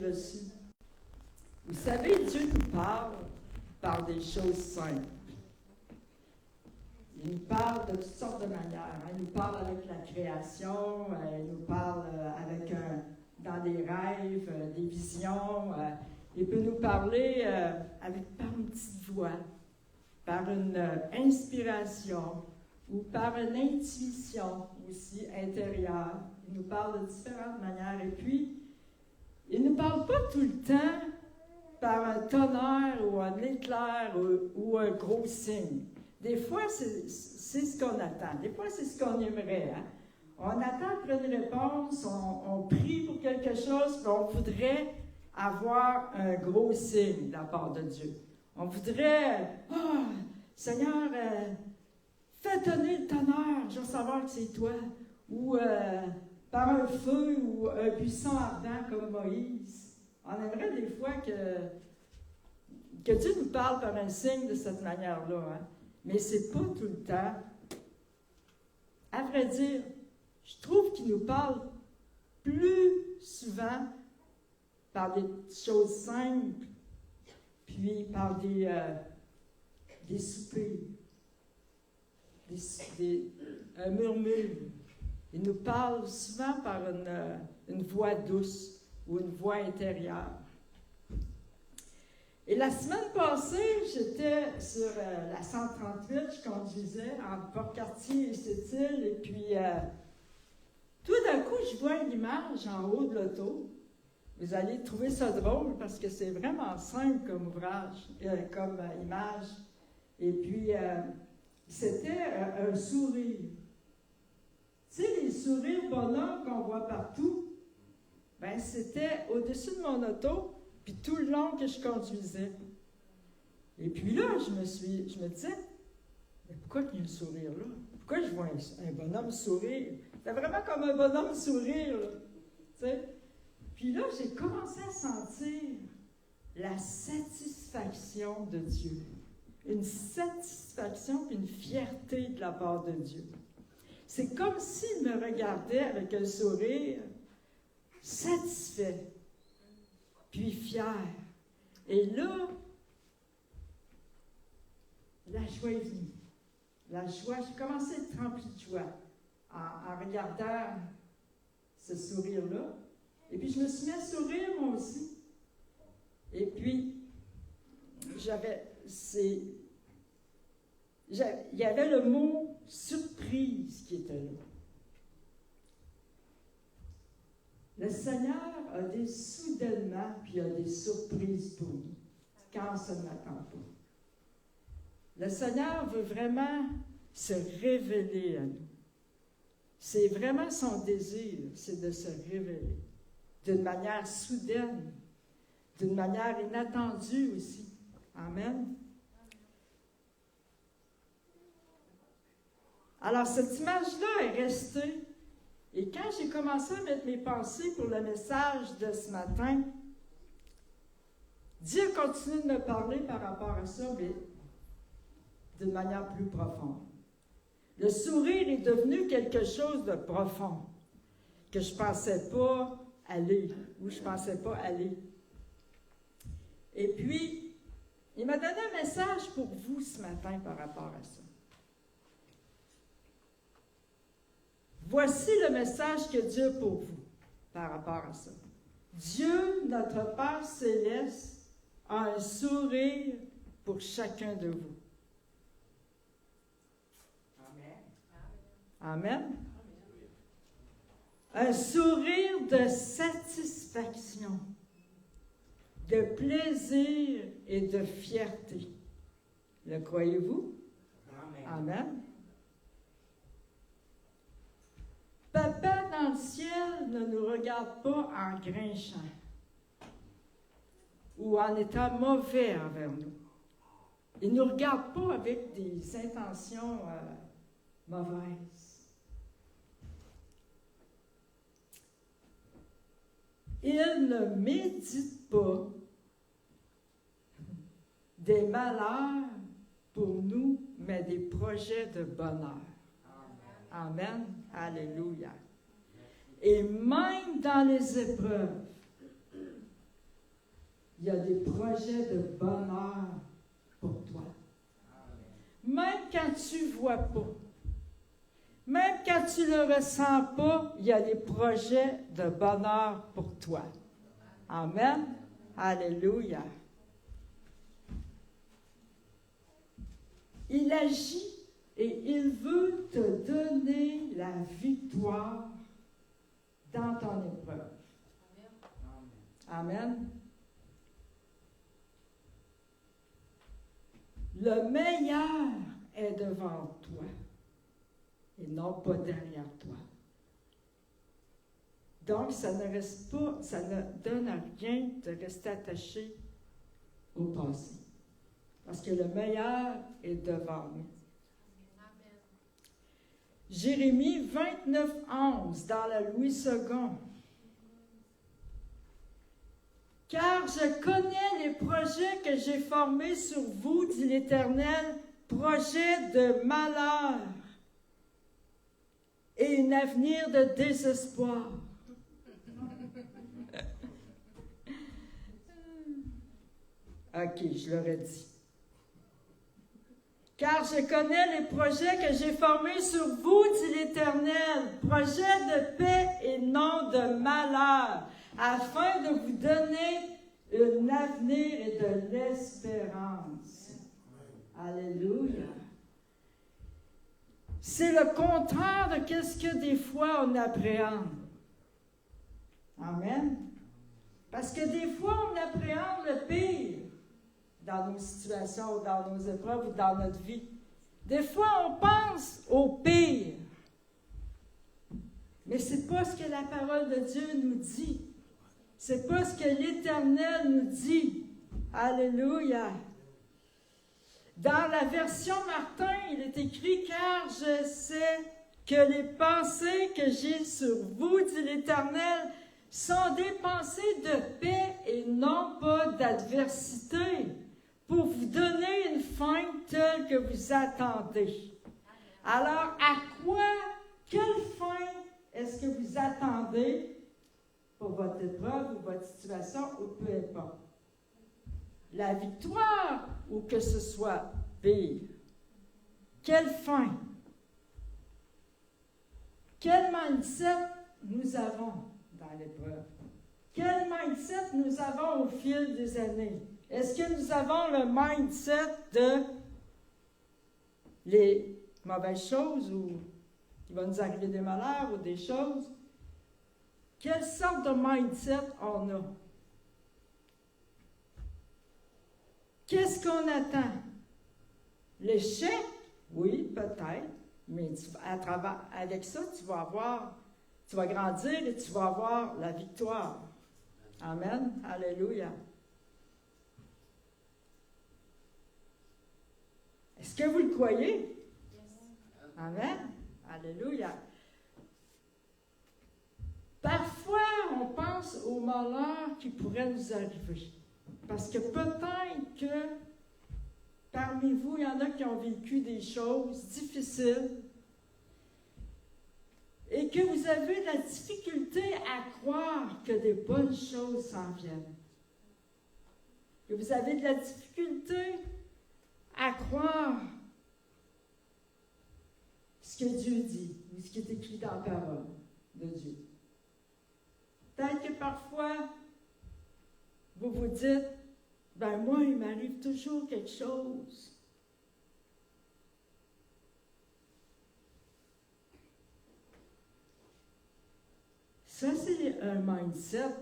reçu. Vous savez, Dieu nous parle par des choses simples. Il nous parle de toutes sortes de manières. Il nous parle avec la création, il nous parle dans des rêves, des visions. Il peut nous parler par une petite voix, par une inspiration ou par une intuition aussi intérieure. Il nous parle de différentes manières. Et puis, il ne nous parle pas tout le temps par un tonnerre ou un éclair ou un gros signe. Des fois, c'est ce qu'on attend. Des fois, c'est ce qu'on aimerait. Hein? On attend pour une réponse, on prie pour quelque chose, puis on voudrait avoir un gros signe de la part de Dieu. On voudrait, Seigneur, fais tonner le tonnerre, je veux savoir que c'est toi. Ou par un feu ou un buisson ardent comme Moïse. On aimerait des fois que Dieu nous parle par un signe de cette manière-là. Hein? Mais c'est pas tout le temps. À vrai dire, je trouve qu'il nous parle plus souvent par des choses simples, puis par des soupirs, un murmure. Il nous parle souvent par une voix douce ou une voix intérieure. Et la semaine passée, j'étais sur la 138, je conduisais entre Port-Cartier et Sept-Îles, et puis tout d'un coup, je vois une image en haut de l'auto. Vous allez trouver ça drôle parce que c'est vraiment simple comme ouvrage, comme image. Et puis, c'était un sourire. Tu sais, les sourires bonhommes qu'on voit partout, ben c'était au-dessus de mon auto, puis tout le long que je conduisais. Et puis là, je me disais, mais pourquoi il y a un sourire là? Pourquoi je vois un bonhomme sourire? C'est vraiment comme un bonhomme sourire, là. Tu sais? Puis là, j'ai commencé à sentir la satisfaction de Dieu. Une satisfaction et une fierté de la part de Dieu. C'est comme s'il me regardait avec un sourire satisfait, puis fier. Et là, la joie est venue. La joie, j'ai commencé à être remplie de joie en regardant ce sourire-là. Et puis, je me suis mis à sourire, moi aussi. Et puis, il y avait le mot « surprise » qui était là. Le Seigneur a des soudainements, puis a des surprises pour nous, quand on ne l'attend pas. Le Seigneur veut vraiment se révéler à nous. C'est vraiment son désir, c'est de se révéler d'une manière soudaine, d'une manière inattendue aussi. Amen. Alors, cette image-là est restée. Et quand j'ai commencé à mettre mes pensées pour le message de ce matin, Dieu continue de me parler par rapport à ça, mais d'une manière plus profonde. Le sourire est devenu quelque chose de profond, que je ne pensais pas aller, où je ne pensais pas aller. Et puis, il m'a donné un message pour vous ce matin par rapport à ça. Voici le message que Dieu a pour vous par rapport à ça. Dieu, notre Père céleste, a un sourire pour chacun de vous. Amen. Amen. Un sourire de satisfaction, de plaisir et de fierté. Le croyez-vous? Amen. Amen. Papa dans le ciel ne nous regarde pas en grinchant ou en étant mauvais envers nous. Il ne nous regarde pas avec des intentions mauvaises. Il ne médite pas des malheurs pour nous, mais des projets de bonheur. Amen. Alléluia. Et même dans les épreuves, il y a des projets de bonheur pour toi. Même quand tu ne vois pas, même quand tu ne le ressens pas, il y a des projets de bonheur pour toi. Amen. Alléluia. Il agit et il veut te donner la victoire dans ton épreuve. Amen. Le meilleur est devant toi et non pas derrière toi. Donc, ça ne donne à rien de rester attaché au passé. Parce que le meilleur est devant nous. Jérémie 29:11 dans la Louis II. Car je connais les projets que j'ai formés sur vous, dit l'Éternel, projets de malheur et un avenir de désespoir. OK, je l'aurais dit. Car je connais les projets que j'ai formés sur vous, dit l'Éternel, projets de paix et non de malheur, afin de vous donner un avenir et de l'espérance. Alléluia. C'est le contraire de ce que des fois on appréhende. Amen. Parce que des fois, on appréhende le pire dans nos situations, dans nos épreuves ou dans notre vie. Des fois, on pense au pire. Mais ce n'est pas ce que la parole de Dieu nous dit. Ce n'est pas ce que l'Éternel nous dit. Alléluia. Dans la version Martin, il est écrit « Car je sais que les pensées que j'ai sur vous, dit l'Éternel, sont des pensées de paix et non pas d'adversité, pour vous donner une fin telle que vous attendez. » Alors, à quoi, quelle fin est-ce que vous attendez pour votre épreuve ou votre situation, ou peu importe? La victoire ou que ce soit pire? Quelle fin? Quel mindset nous avons dans l'épreuve? Quel mindset nous avons au fil des années? Est-ce que nous avons le mindset de les mauvaises choses ou il va nous arriver des malheurs ou des choses? Quelle sorte de mindset on a? Qu'est-ce qu'on attend? L'échec? Oui, peut-être, mais avec ça, tu vas grandir et tu vas avoir la victoire. Amen. Alléluia. Est-ce que vous le croyez? Amen. Alléluia. Parfois, on pense au malheur qui pourrait nous arriver. Parce que peut-être que parmi vous, il y en a qui ont vécu des choses difficiles et que vous avez de la difficulté à croire que des bonnes choses s'en viennent. Que vous avez de la difficulté à croire ce que Dieu dit ou ce qui est écrit dans la parole de Dieu. Peut-être que parfois, vous vous dites, ben moi, il m'arrive toujours quelque chose. Ça, c'est un mindset.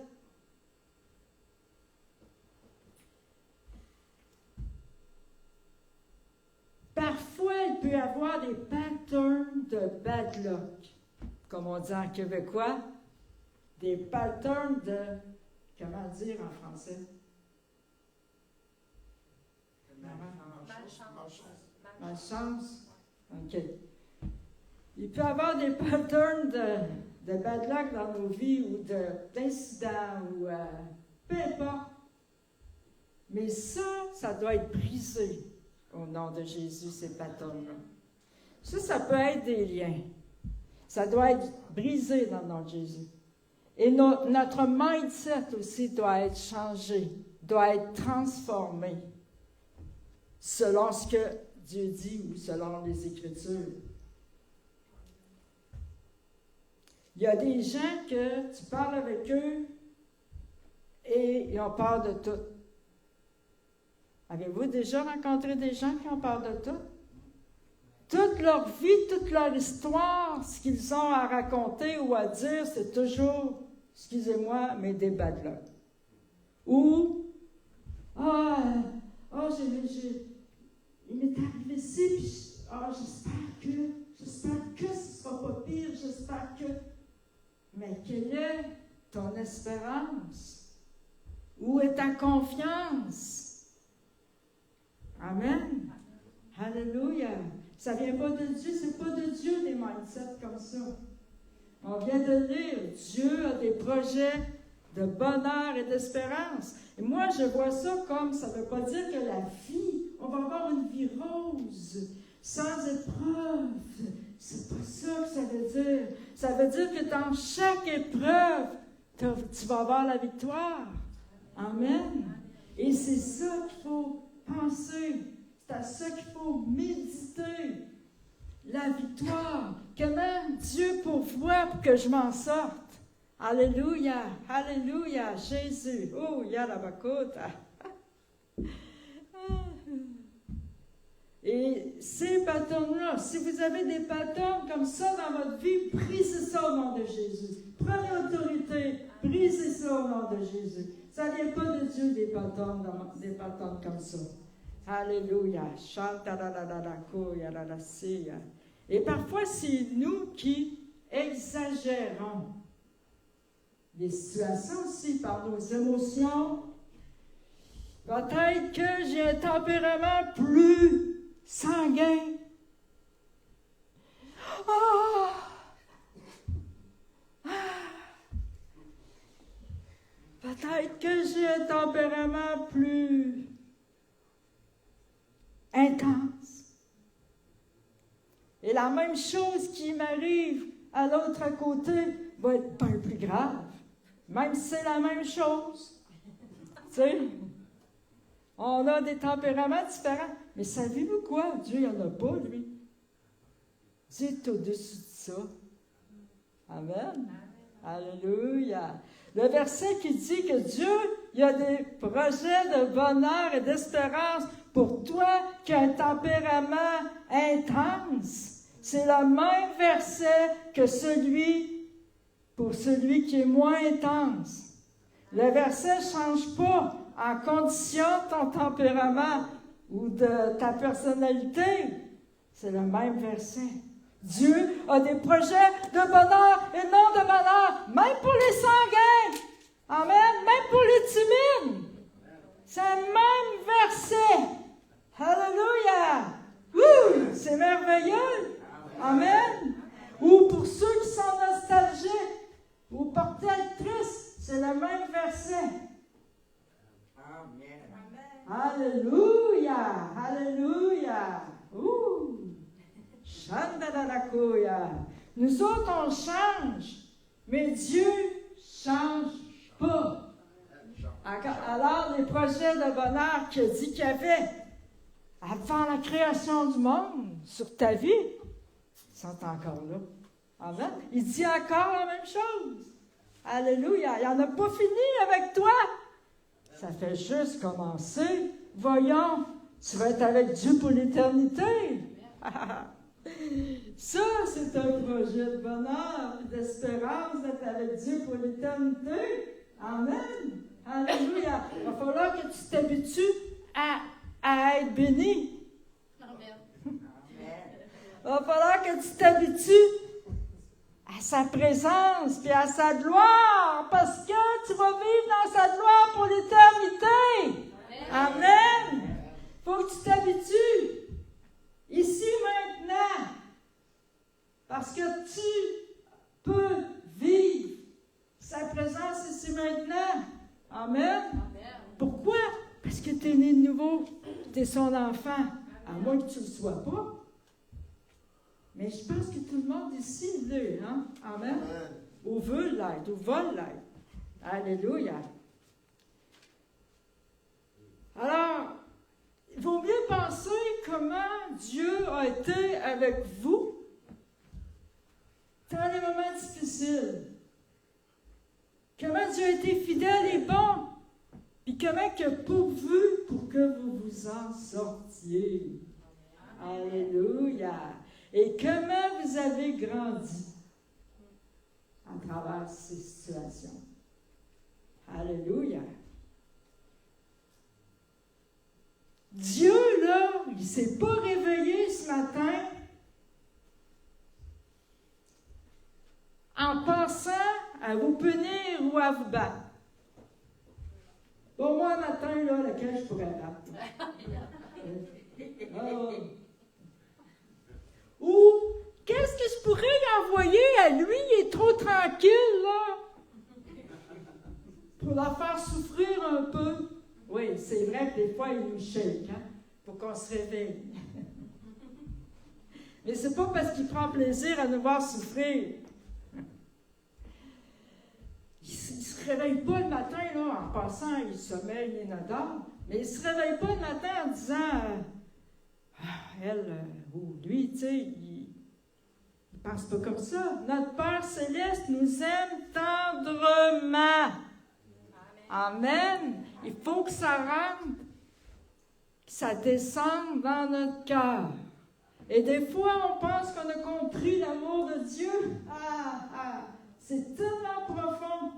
Parfois, il peut y avoir des patterns de bad luck, comme on dit en québécois, des patterns de, comment dire en français? Malchance. OK. Il peut y avoir des patterns de bad luck dans nos vies ou d'incidents ou peu importe. Mais ça doit être brisé au nom de Jésus, ces patterns-là. Ça peut être des liens. Ça doit être brisé dans le nom de Jésus. Et notre mindset aussi doit être changé doit être transformé selon ce que Dieu dit ou selon les Écritures. Il y a des gens que tu parles avec eux et ils ont peur de tout. Avez-vous déjà rencontré des gens qui ont peur de tout? Toute leur vie, toute leur histoire, ce qu'ils ont à raconter ou à dire, c'est toujours, excusez-moi, mais des badeleurs. Ou, il m'est arrivé ci, puis j'espère que ce ne sera pas pire, j'espère que... Mais quelle est ton espérance? Où est ta confiance? Amen. Alléluia. Ça ne vient pas de Dieu, c'est pas de Dieu des mindsets comme ça. On vient de lire, Dieu a des projets de bonheur et d'espérance. Et moi, je vois ça comme, ça ne veut pas dire que la vie, on va avoir une vie rose, sans épreuve. C'est pas ça que ça veut dire. Ça veut dire que dans chaque épreuve, tu vas avoir la victoire. Amen. Et c'est ça qu'il faut penser. C'est à ça qu'il faut méditer. La victoire. Comment Dieu pourvoit pour que je m'en sorte. Alléluia. Alléluia. Jésus. Oh, Yalabakota. Et ces patterns-là, si vous avez des patterns comme ça dans votre vie, brisez ça au nom de Jésus. Prenez autorité, brisez ça au nom de Jésus. Ça ne vient pas de Dieu des patterns comme ça. Alléluia. Et parfois, c'est nous qui exagérons les situations aussi par nos émotions. Peut-être que j'ai un tempérament plus sanguin. Peut-être que j'ai un tempérament plus intense. Et la même chose qui m'arrive à l'autre côté va être bien plus grave. Même si c'est la même chose. Tu sais, on a des tempéraments différents. Mais savez-vous quoi? Dieu, il n'y en a pas, lui. Dieu est au-dessus de ça. Amen. Alléluia. Le verset qui dit que Dieu, il y a des projets de bonheur et d'espérance pour toi qui as un tempérament intense. C'est le même verset que pour celui qui est moins intense. Le verset ne change pas en condition de ton tempérament ou de ta personnalité. C'est le même verset. Dieu a des projets de bonheur et non de malheur, même pour les sanguins. Amen. Même pour les timides. C'est le même verset. Alléluia. C'est merveilleux. Amen. Ou pour ceux qui sont nostalgiques ou peut-être tristes, c'est le même verset. Amen. Alléluia. Alléluia. Nous autres, on change, mais Dieu ne change pas. Alors, les projets de bonheur qu'il a dit qu'il y avait avant la création du monde sur ta vie sont encore là. Amen. Il dit encore la même chose. Alléluia. Il n'en a pas fini avec toi. Ça fait juste commencer. Voyons, tu vas être avec Dieu pour l'éternité. Ça, c'est un projet de bonheur et d'espérance d'être avec Dieu pour l'éternité. Amen. Alléluia. Il va falloir que tu t'habitues à être béni. Amen. Il va falloir que tu t'habitues à sa présence et à sa gloire, parce que tu vas vivre dans sa gloire pour l'éternité. Amen. Il faut que tu t'habitues. Ici, maintenant, parce que tu peux vivre sa présence ici, maintenant. Amen. Pourquoi? Parce que tu es né de nouveau, tu es son enfant, à moins que tu ne le sois pas. Mais je pense que tout le monde ici l'est, hein? Amen. Ou veut l'être, ou va l'être. Alléluia. a été avec vous dans les moments difficiles. Comment Dieu a été fidèle et bon. Puis comment il a pourvu pour que vous vous en sortiez. Alléluia. Et comment vous avez grandi à travers ces situations. Alléluia. Dieu, là, il ne s'est pas réveillé ce matin en pensant à vous punir ou à vous battre. Bon, moi, un matin, là, lequel je pourrais battre. Ou, qu'est-ce que je pourrais y envoyer à lui? Il est trop tranquille, là. Pour la faire souffrir un peu. Oui, c'est vrai que des fois, il nous shake, hein, pour qu'on se réveille. Mais c'est pas parce qu'il prend plaisir à nous voir souffrir. Il ne se réveille pas le matin, là, en passant, il sommeille inodore, mais il ne se réveille pas le matin en disant elle ou lui, tu sais, il ne pense pas comme ça. Notre Père Céleste nous aime tendrement. Amen. Il faut que ça rentre, que ça descende dans notre cœur. Et des fois, on pense qu'on a compris l'amour de Dieu. C'est tellement profond.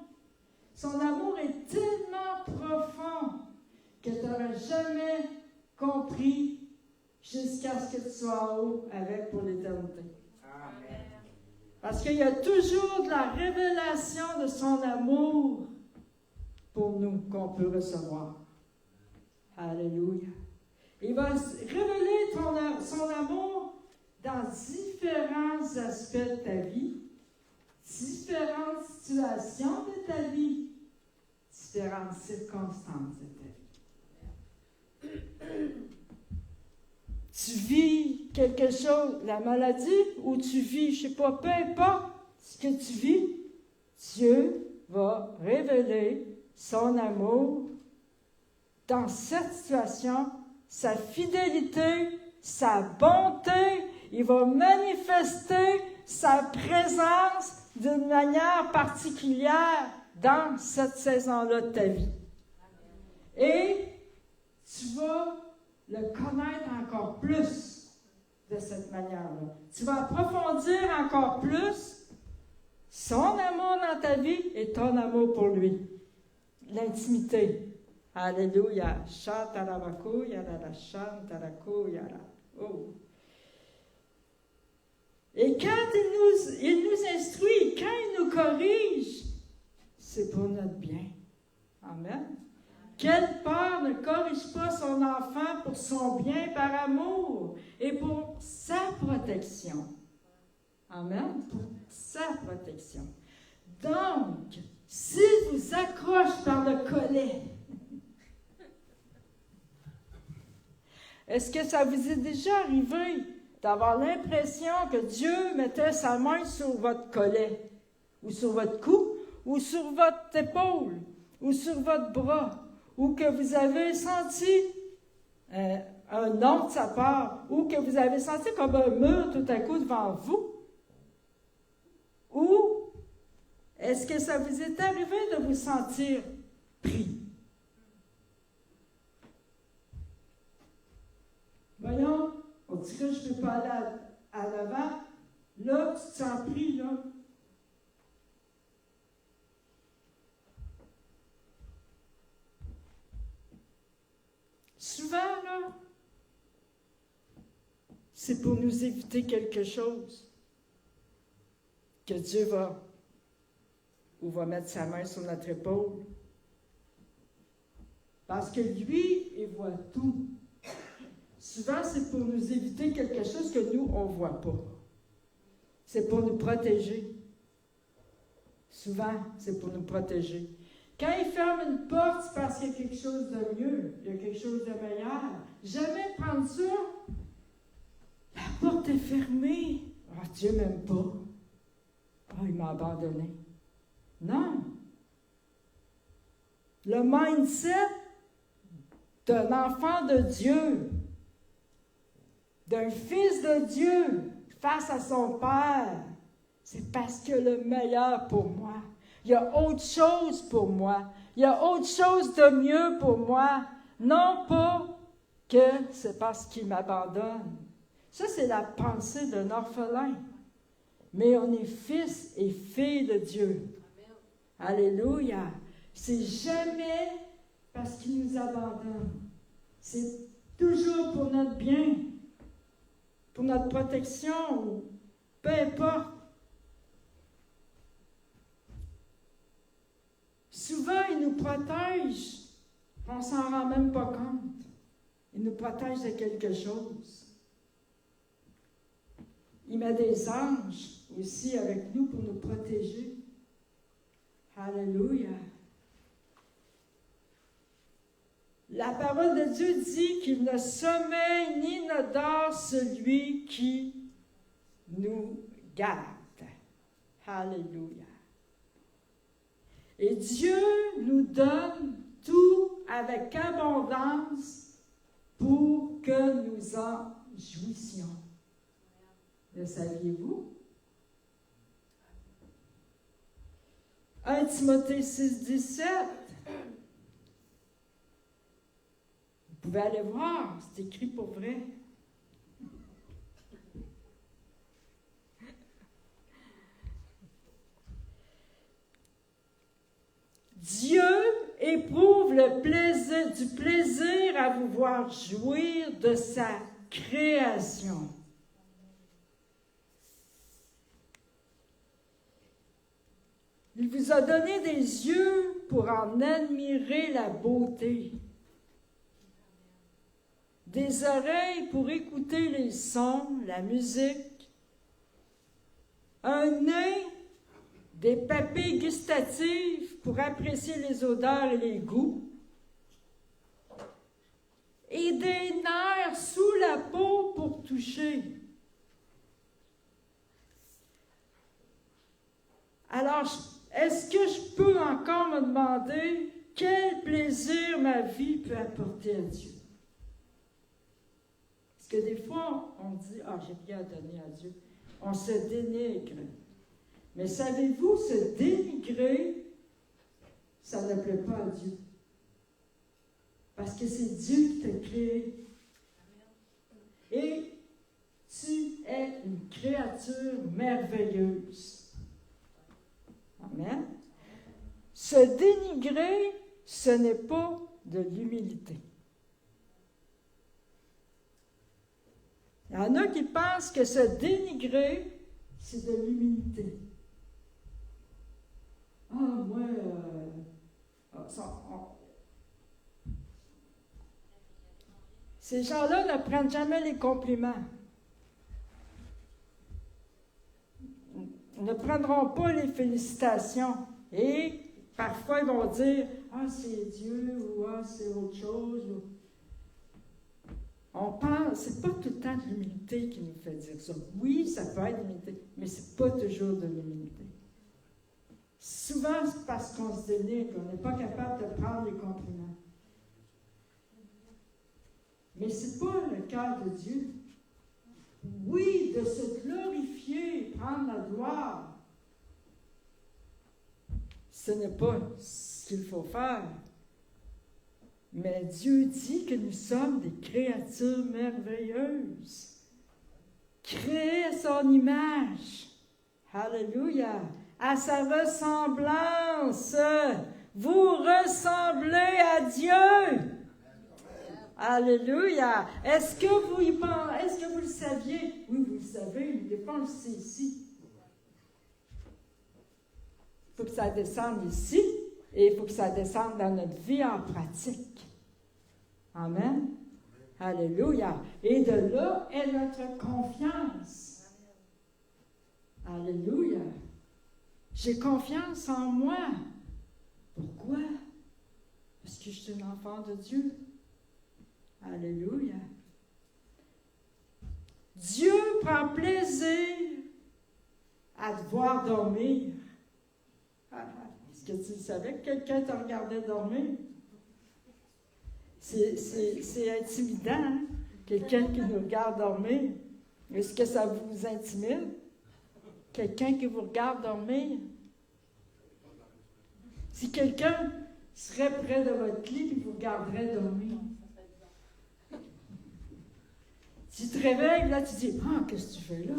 Son amour est tellement profond que tu n'auras jamais compris jusqu'à ce que tu sois en haut avec pour l'éternité. Amen. Parce qu'il y a toujours de la révélation de son amour pour nous qu'on peut recevoir. Alléluia. Il va révéler son amour dans différents aspects de ta vie, différentes situations de ta vie, différentes circonstances de ta vie. Tu vis quelque chose, la maladie, ou tu vis, je ne sais pas, peu importe ce que tu vis, Dieu va révéler son amour dans cette situation, sa fidélité, sa bonté. Il va manifester sa présence d'une manière particulière dans cette saison-là de ta vie. Et tu vas le connaître encore plus de cette manière-là. Tu vas approfondir encore plus son amour dans ta vie et ton amour pour lui. L'intimité. Alléluia. Chatarabako, yadara, chantarako, yara. Oh. Et quand il nous instruit, quand il nous corrige, c'est pour notre bien. Amen. Quel père ne corrige pas son enfant pour son bien par amour et pour sa protection? Amen. Pour sa protection. Donc, s'il vous accroche par le collet, est-ce que ça vous est déjà arrivé d'avoir l'impression que Dieu mettait sa main sur votre collet, ou sur votre cou, ou sur votre épaule, ou sur votre bras, ou que vous avez senti un nom de sa part, ou que vous avez senti comme un mur tout à coup devant vous? Ou est-ce que ça vous est arrivé de vous sentir pris? Voyons, on dit que je ne peux pas aller à l'avant. Là, tu te sens pris, là. Souvent, là, c'est pour nous éviter quelque chose que Dieu va mettre sa main sur notre épaule. Parce que lui, il voit tout. Souvent, c'est pour nous éviter quelque chose que nous, on ne voit pas. C'est pour nous protéger. Souvent, c'est pour nous protéger. Quand il ferme une porte, c'est parce qu'il y a quelque chose de mieux, il y a quelque chose de meilleur. Jamais prendre ça. La porte est fermée. Oh, Dieu ne m'aime pas. Oh, il m'a abandonné. Non. Le mindset d'un enfant de Dieu, d'un fils de Dieu face à son Père, c'est parce qu'il y a le meilleur pour moi. Il y a autre chose pour moi. Il y a autre chose de mieux pour moi. Non pas que c'est parce qu'il m'abandonne. Ça, c'est la pensée d'un orphelin. Mais on est fils et filles de Dieu. Amen. Alléluia. C'est jamais parce qu'il nous abandonne. C'est toujours pour notre bien, pour notre protection, peu importe. Souvent, il nous protège, on ne s'en rend même pas compte. Il nous protège de quelque chose. Il met des anges aussi avec nous pour nous protéger. Alléluia. La parole de Dieu dit qu'il ne sommeille ni ne dort celui qui nous garde. Alléluia. Et Dieu nous donne tout avec abondance pour que nous en jouissions. Le saviez-vous? 1 Timothée 6, 17. Vous pouvez aller voir, c'est écrit pour vrai. Dieu éprouve du plaisir à vous voir jouir de sa création. Il vous a donné des yeux pour en admirer la beauté, des oreilles pour écouter les sons, la musique, un nez, des papilles gustatives pour apprécier les odeurs et les goûts, et des nerfs sous la peau pour toucher. Alors, est-ce que je peux encore me demander quel plaisir ma vie peut apporter à Dieu? Parce que des fois, on dit « Ah, j'ai rien à donner à Dieu ». On se dénigre. Mais savez-vous, se dénigrer, ça ne plaît pas à Dieu. Parce que c'est Dieu qui t'a créé. Et tu es une créature merveilleuse. Amen. Se dénigrer, ce n'est pas de l'humilité. Il y en a qui pensent que se dénigrer, c'est de l'humilité. Ah, moi, ces gens-là ne prennent jamais les compliments. Ne prendront pas les félicitations. Et parfois, ils vont dire « Ah, c'est Dieu » ou « Ah, c'est autre chose ». On pense, c'est pas tout le temps de l'humilité qui nous fait dire ça. Oui, ça peut être l'humilité, mais c'est pas toujours de l'humilité. Souvent, c'est parce qu'on se dénigre, qu'on n'est pas capable de prendre les compliments. Mais c'est pas le cœur de Dieu. Oui, de se glorifier, prendre la gloire. Ce n'est pas ce qu'il faut faire. Mais Dieu dit que nous sommes des créatures merveilleuses, créées à son image. Alléluia. À sa ressemblance. Vous ressemblez à Dieu. Alléluia. Est-ce que vous le saviez? Oui, vous le savez, mais des fois on le sait ici. Il faut que ça descende ici et il faut que ça descende dans notre vie en pratique. Amen. Alléluia. Et de là est notre confiance. Alléluia. J'ai confiance en moi. Pourquoi? Parce que je suis un enfant de Dieu. Alléluia. Dieu prend plaisir à te voir dormir. Est-ce que tu savais que quelqu'un te regardait dormir? C'est intimidant, hein? Quelqu'un qui nous regarde dormir. Est-ce que ça vous intimide? Quelqu'un qui vous regarde dormir? Si quelqu'un serait près de votre lit et vous regarderait dormir. Tu te réveilles, là, tu dis, « Ah, qu'est-ce que tu fais là? »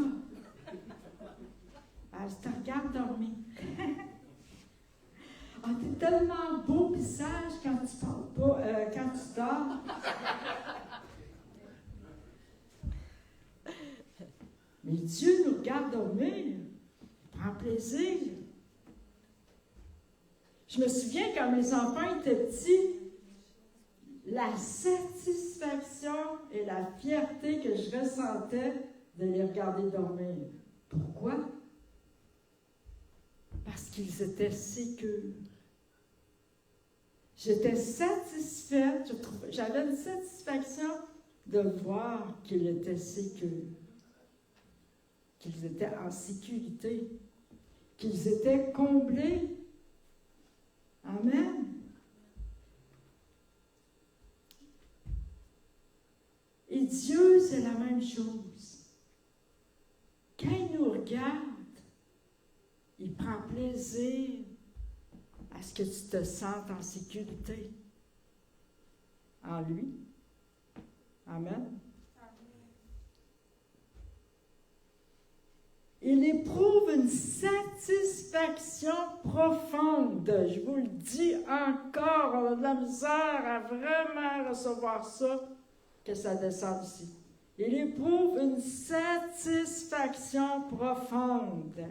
Ah, je te regarde dormir. Ah, t'es tellement beau visage quand tu parles pas, quand tu dors. Mais Dieu nous regarde dormir. Il prend plaisir. Je me souviens quand mes enfants étaient petits, la satisfaction et la fierté que je ressentais de les regarder dormir. Pourquoi? Parce qu'ils étaient sécures. J'étais satisfaite, j'avais une satisfaction de voir qu'ils étaient sécures, qu'ils étaient en sécurité, qu'ils étaient comblés. Amen. Et Dieu, c'est la même chose. Quand il nous regarde, il prend plaisir à ce que tu te sentes en sécurité en lui. Amen. Il éprouve une satisfaction profonde. Je vous le dis encore, on a de la misère à vraiment recevoir ça, que ça descende ici. Il éprouve une satisfaction profonde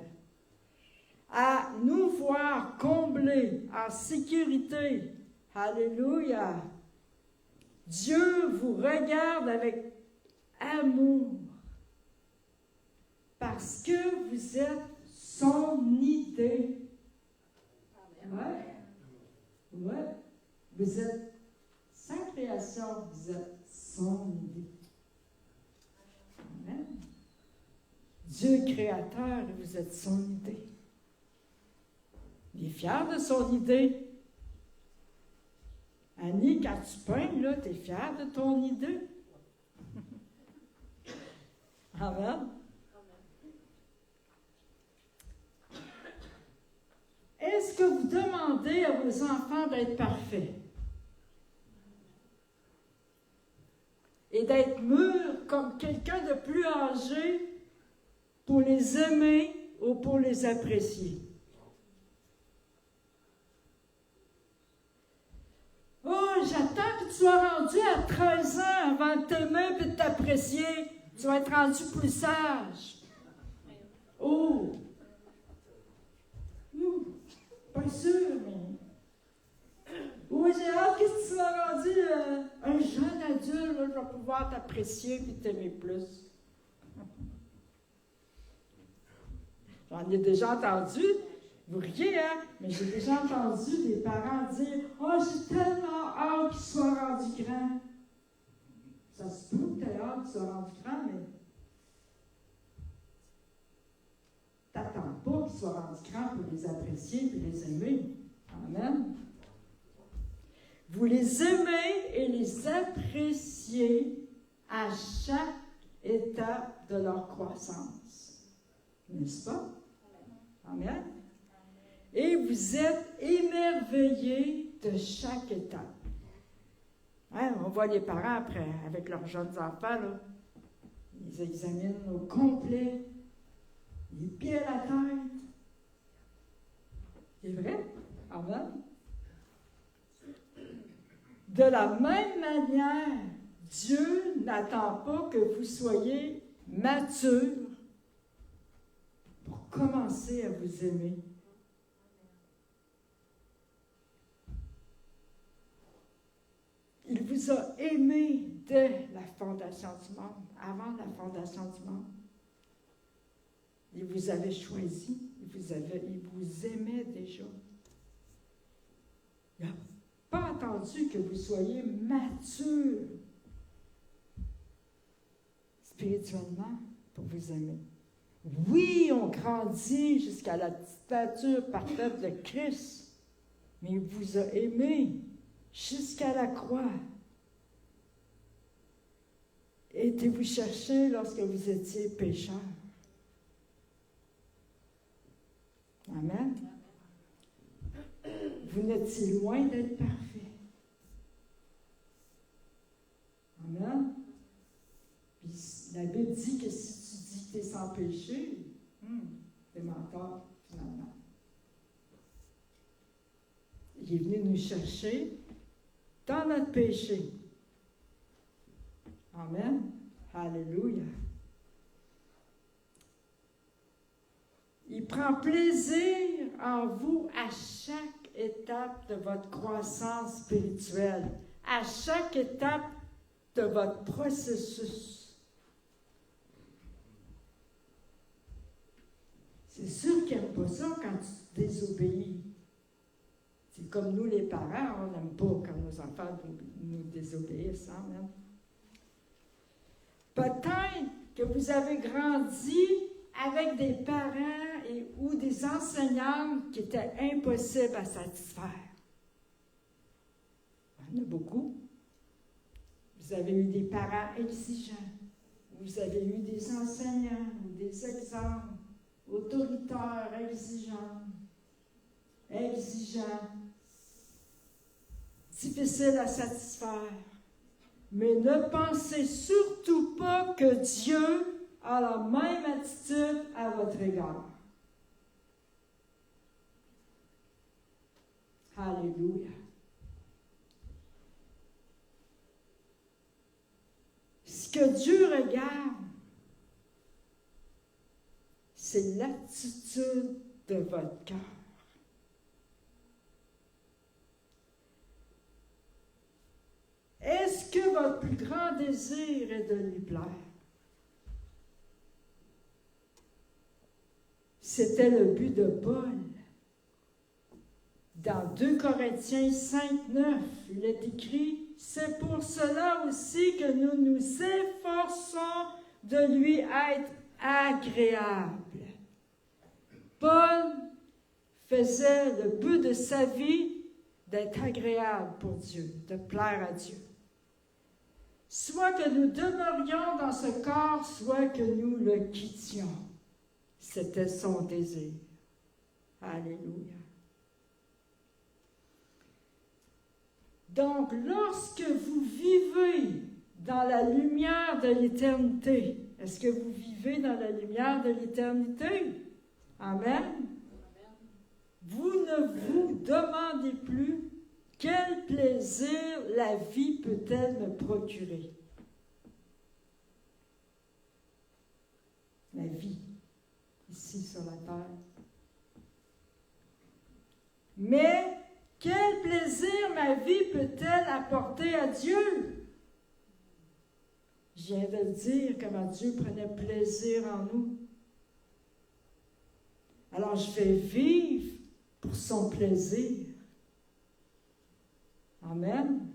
à nous voir comblés en sécurité. Alléluia. Dieu vous regarde avec amour parce que vous êtes son idée. Ouais. Ouais. Vous êtes sa création, vous êtes son idée. Amen. Dieu créateur, vous êtes son idée. Il est fier de son idée. Annie, quand tu peins, là, tu es fière de ton idée. Amen. Est-ce que vous demandez à vos enfants d'être parfaits? Et d'être mûrs comme quelqu'un de plus âgé pour les aimer ou pour les apprécier? Oh, j'attends que tu sois rendu à 13 ans avant de t'aimer et de t'apprécier. Tu vas être rendu plus sage. Oh! Pas sûr, mais... Oui, j'ai hâte que tu sois rendu un jeune adulte, là, je vais pouvoir t'apprécier et t'aimer plus. J'en ai déjà entendu. Vous riez, hein? Mais j'ai déjà entendu des parents dire « Oh, j'ai tellement hâte qu'il soit rendu grand. » Ça se peut que tu aies hâte qu'il soit rendu grand, mais t'attends pas qu'ils soient rendus grands pour les apprécier et les aimer. Amen. Vous les aimez et les appréciez à chaque étape de leur croissance. N'est-ce pas? Amen. Et vous êtes émerveillés de chaque étape. Hein, on voit les parents après, avec leurs jeunes enfants, là, ils examinent au complet, les pieds à la tête. C'est vrai? Amen. De la même manière, Dieu n'attend pas que vous soyez matures pour commencer à vous aimer. Il vous a aimé dès la fondation du monde, avant la fondation du monde. Il vous avait choisi, il vous aimait déjà. Il n'a pas attendu que vous soyez mature spirituellement pour vous aimer. Oui, on grandit jusqu'à la stature parfaite de Christ, mais il vous a aimé jusqu'à la croix. été vous chercher lorsque vous étiez pécheur. Amen. Vous n'étiez loin d'être parfait. Amen. Puis la Bible dit que si tu dis que tu es sans péché, tu es menteur, finalement. Il est venu nous chercher dans notre péché. Amen. Alléluia. Il prend plaisir en vous à chaque étape de votre croissance spirituelle, à chaque étape de votre processus. C'est sûr qu'il n'aime pas ça quand tu désobéis. C'est comme nous les parents, on n'aime pas quand nos enfants nous désobéissent. Amen. Peut-être que vous avez grandi avec des parents ou des enseignantes qui étaient impossibles à satisfaire. Il y en a beaucoup. Vous avez eu des parents exigeants. Vous avez eu des enseignants ou des exemples autoritaires, exigeants, difficiles à satisfaire. Mais ne pensez surtout pas que Dieu a la même attitude à votre égard. Alléluia. Ce que Dieu regarde, c'est l'attitude de votre cœur. Est-ce que votre plus grand désir est de lui plaire? C'était le but de Paul. Dans 2 Corinthiens 5, 9, il est écrit « C'est pour cela aussi que nous nous efforçons de lui être agréable. » Paul faisait le but de sa vie d'être agréable pour Dieu, de plaire à Dieu. Soit que nous demeurions dans ce corps, soit que nous le quittions. C'était son désir. Alléluia. Donc, lorsque vous vivez dans la lumière de l'éternité, est-ce que vous vivez dans la lumière de l'éternité? Amen. Vous ne vous demandez plus quel plaisir la vie peut-elle me procurer. La vie, ici sur la terre. Mais quel plaisir ma vie peut-elle apporter à Dieu? Je viens de le dire, comment Dieu prenait plaisir en nous. Alors je vais vivre pour son plaisir. Amen.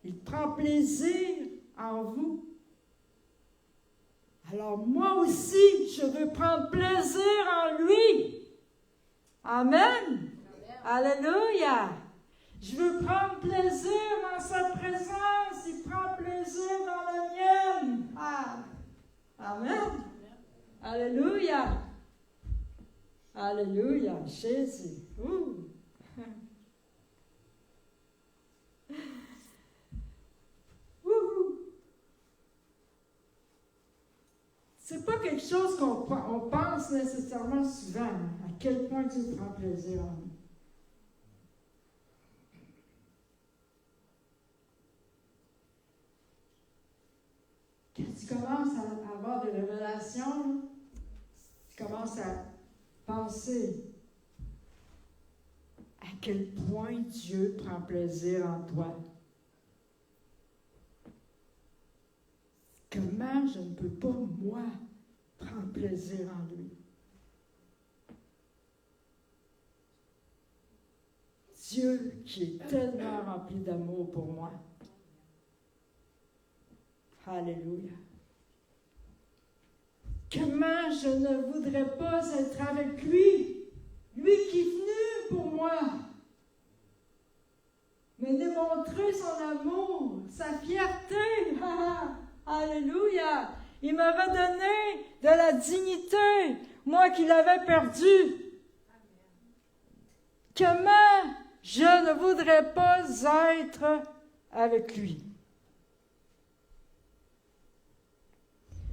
Il prend plaisir en vous. Alors moi aussi, je veux prendre plaisir en lui. Amen. Alléluia. Je veux prendre plaisir dans sa présence. Il prend plaisir dans la mienne. Ah. Amen. Alléluia. Alléluia. Jésus. Ouh. C'est pas quelque chose qu'on pense nécessairement souvent, à quel point Dieu prend plaisir en nous. Quand tu commences à avoir des révélations, tu commences à penser à quel point Dieu prend plaisir en toi. Comment je ne peux pas, moi, prendre plaisir en lui? Dieu qui est tellement rempli d'amour pour moi. Alléluia. Comment je ne voudrais pas être avec lui? Lui qui est venu pour moi. Me et démontrer son amour, sa fierté. Alléluia! Il m'a redonné de la dignité, moi qui l'avais perdue. Comment je ne voudrais pas être avec lui?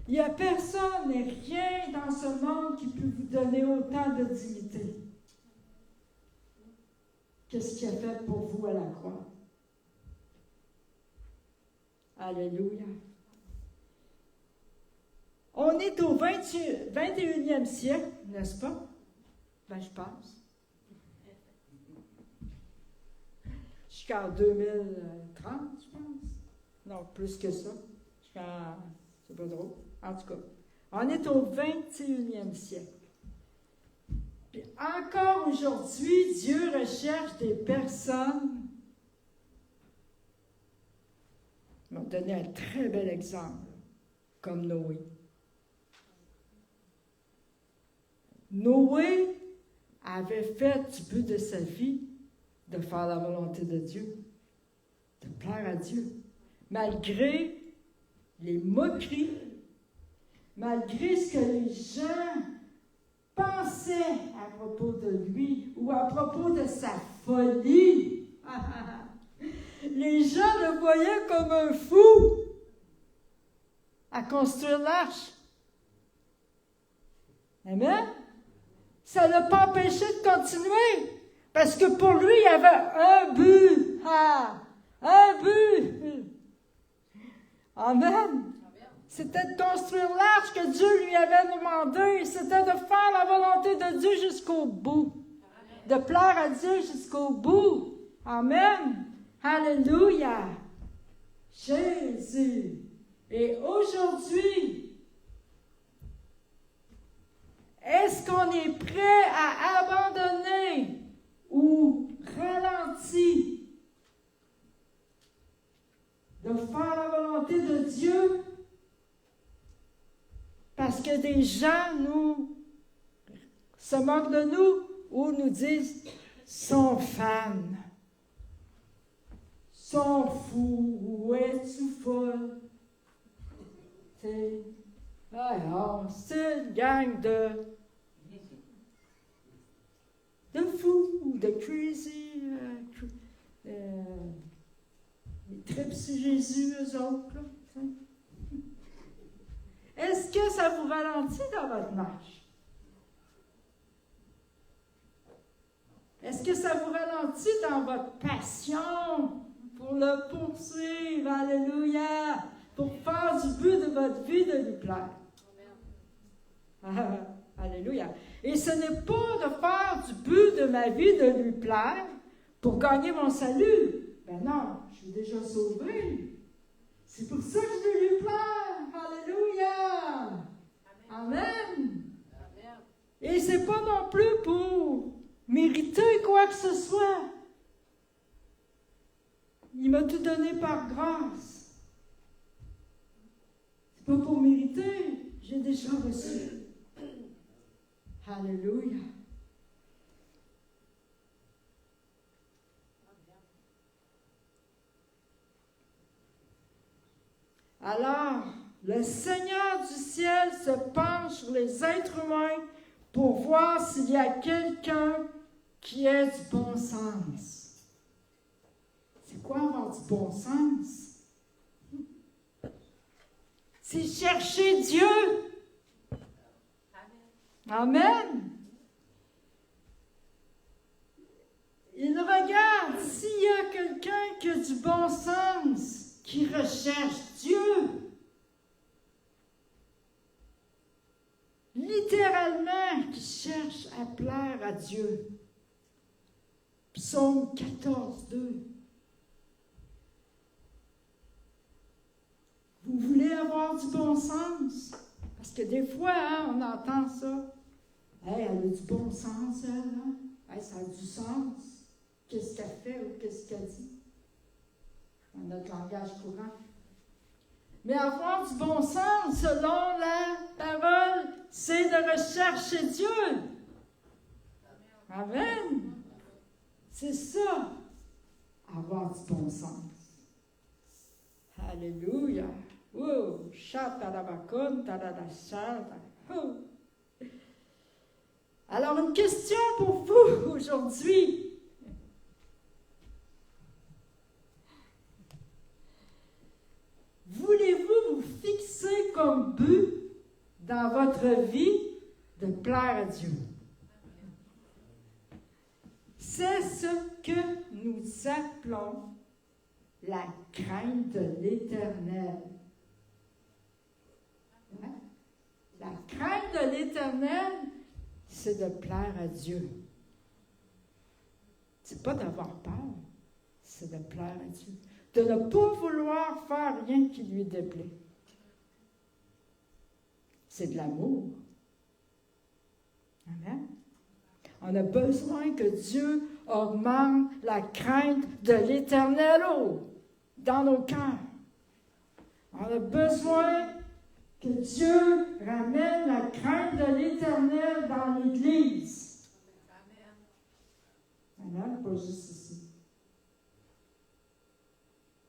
Il n'y a personne et rien dans ce monde qui peut vous donner autant de dignité. Qu'est-ce qu'il a fait pour vous à la croix? Alléluia. On est au 21e siècle, n'est-ce pas? Ben, je pense. Jusqu'en 2030, je pense. Non, plus que ça. C'est pas drôle. En tout cas, on est au 21e siècle. Puis encore aujourd'hui, Dieu recherche des personnes. Il m'a donné un très bel exemple, comme Noé. Noé avait fait du but de sa vie de faire la volonté de Dieu, de plaire à Dieu, malgré les moqueries, malgré ce que les gens pensaient à propos de lui ou à propos de sa folie. Les gens le voyaient comme un fou à construire l'arche. Amen? Ça ne l'a pas empêché de continuer. Parce que pour lui, il y avait un but. Un but. Amen. C'était de construire l'arche que Dieu lui avait demandé. C'était de faire la volonté de Dieu jusqu'au bout. De plaire à Dieu jusqu'au bout. Amen. Alléluia. Jésus. Et aujourd'hui, est-ce qu'on est prêt à abandonner ou ralentir de faire la volonté de Dieu parce que des gens se moquent de nous ou nous disent « sont fans ». Sont fous, où es-tu folle? C'est une gang de fous, de crazy, ils trippent sur Jésus, eux autres. Là, est-ce que ça vous ralentit dans votre marche? Est-ce que ça vous ralentit dans votre passion pour le poursuivre? Alléluia! Pour faire du but de votre vie de lui plaire. Alléluia. Et ce n'est pas de faire du but de ma vie de lui plaire pour gagner mon salut. Ben non, je suis déjà sauvé. C'est pour ça que je veux lui plaire. Alléluia. Amen. Et c'est pas non plus pour mériter quoi que ce soit. Il m'a tout donné par grâce. C'est pas pour mériter. J'ai déjà reçu. Alléluia. Alors, le Seigneur du ciel se penche sur les êtres humains pour voir s'il y a quelqu'un qui ait du bon sens. C'est quoi avoir du bon sens? C'est chercher Dieu. Amen. Il regarde s'il y a quelqu'un qui a du bon sens, qui recherche Dieu. Littéralement, qui cherche à plaire à Dieu. Psaume 14, 2. Vous voulez avoir du bon sens? Parce que des fois, on entend ça. Hey, elle a du bon sens, elle. Hein? Hey, ça a du sens. Qu'est-ce qu'elle fait ou qu'est-ce qu'elle dit? Dans notre langage courant. Mais avoir du bon sens, selon la parole, c'est de rechercher Dieu. Amen. C'est ça, avoir avoir du bon sens. Alléluia. Oh, chatarabakon, tadadachata. Oh. Alors, une question pour vous aujourd'hui. Voulez-vous vous fixer comme but dans votre vie de plaire à Dieu? C'est ce que nous appelons la crainte de l'Éternel. Hein? La crainte de l'Éternel, c'est de plaire à Dieu. C'est pas d'avoir peur, c'est de plaire à Dieu. De ne pas vouloir faire rien qui lui déplaît. C'est de l'amour. Amen. On a besoin que Dieu augmente la crainte de l'Éternel dans nos cœurs. On a besoin que Dieu ramène la crainte de l'Éternel dans l'Église. Amen. Pas juste ici.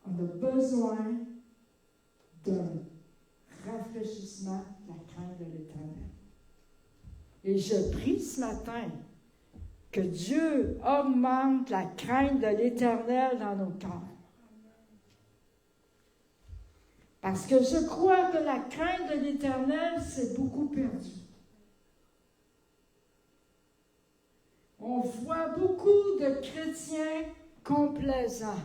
On a besoin d'un rafraîchissement de la crainte de l'Éternel. Et je prie ce matin que Dieu augmente la crainte de l'Éternel dans nos cœurs. Parce que je crois que la crainte de l'Éternel s'est beaucoup perdue. On voit beaucoup de chrétiens complaisants.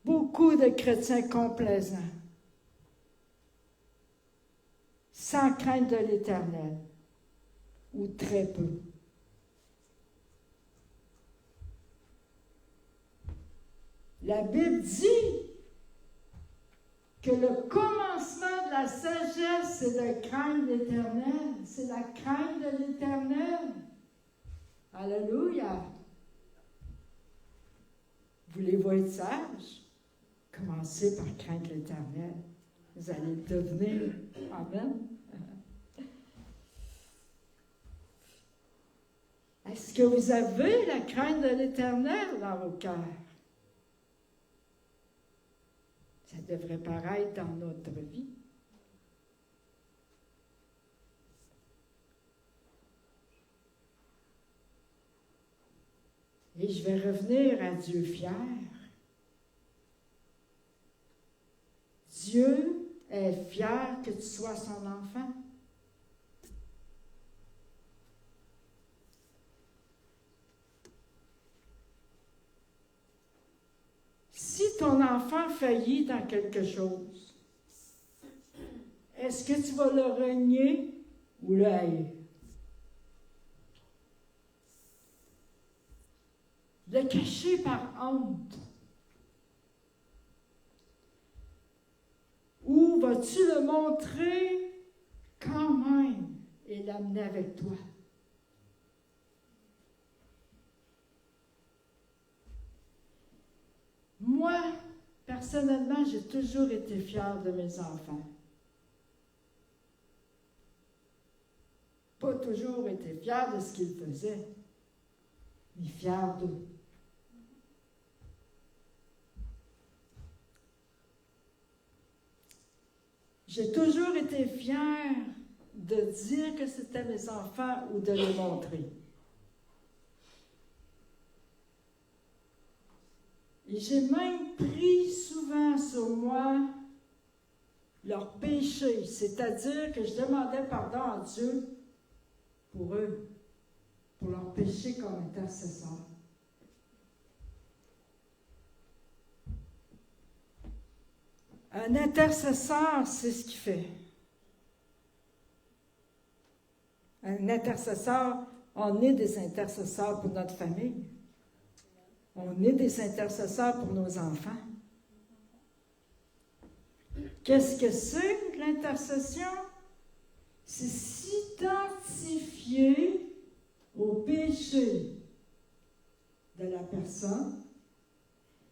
Beaucoup de chrétiens complaisants. Sans crainte de l'Éternel, ou très peu. La Bible dit que le commencement de la sagesse, c'est de craindre l'Éternel. C'est la crainte de l'Éternel. Alléluia. Voulez-vous être sage? Commencez par craindre l'Éternel. Vous allez le devenir. Amen. Est-ce que vous avez la crainte de l'Éternel dans vos cœurs? Ça devrait paraître dans notre vie. Et je vais revenir à Dieu fier. Dieu est fier que tu sois son enfant. Si ton enfant faillit dans quelque chose, est-ce que tu vas le renier ou le haïr? Le cacher par honte. Ou vas-tu le montrer quand même et l'amener avec toi? Moi, personnellement, j'ai toujours été fière de mes enfants. Pas toujours été fière de ce qu'ils faisaient, mais fière d'eux. J'ai toujours été fière de dire que c'était mes enfants ou de les montrer. Et j'ai même pris souvent sur moi leur péché, c'est-à-dire que je demandais pardon à Dieu pour eux, pour leur péché comme intercesseur. Un intercesseur, c'est ce qu'il fait. Un intercesseur, on est des intercesseurs pour notre famille. On est des intercesseurs pour nos enfants. Qu'est-ce que c'est l'intercession? C'est s'identifier au péché de la personne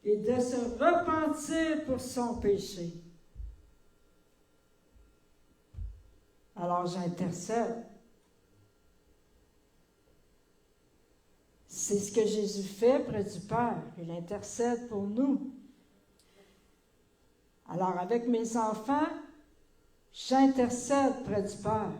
et de se repentir pour son péché. Alors j'intercède. C'est ce que Jésus fait près du Père. Il intercède pour nous. Alors, avec mes enfants, j'intercède près du Père.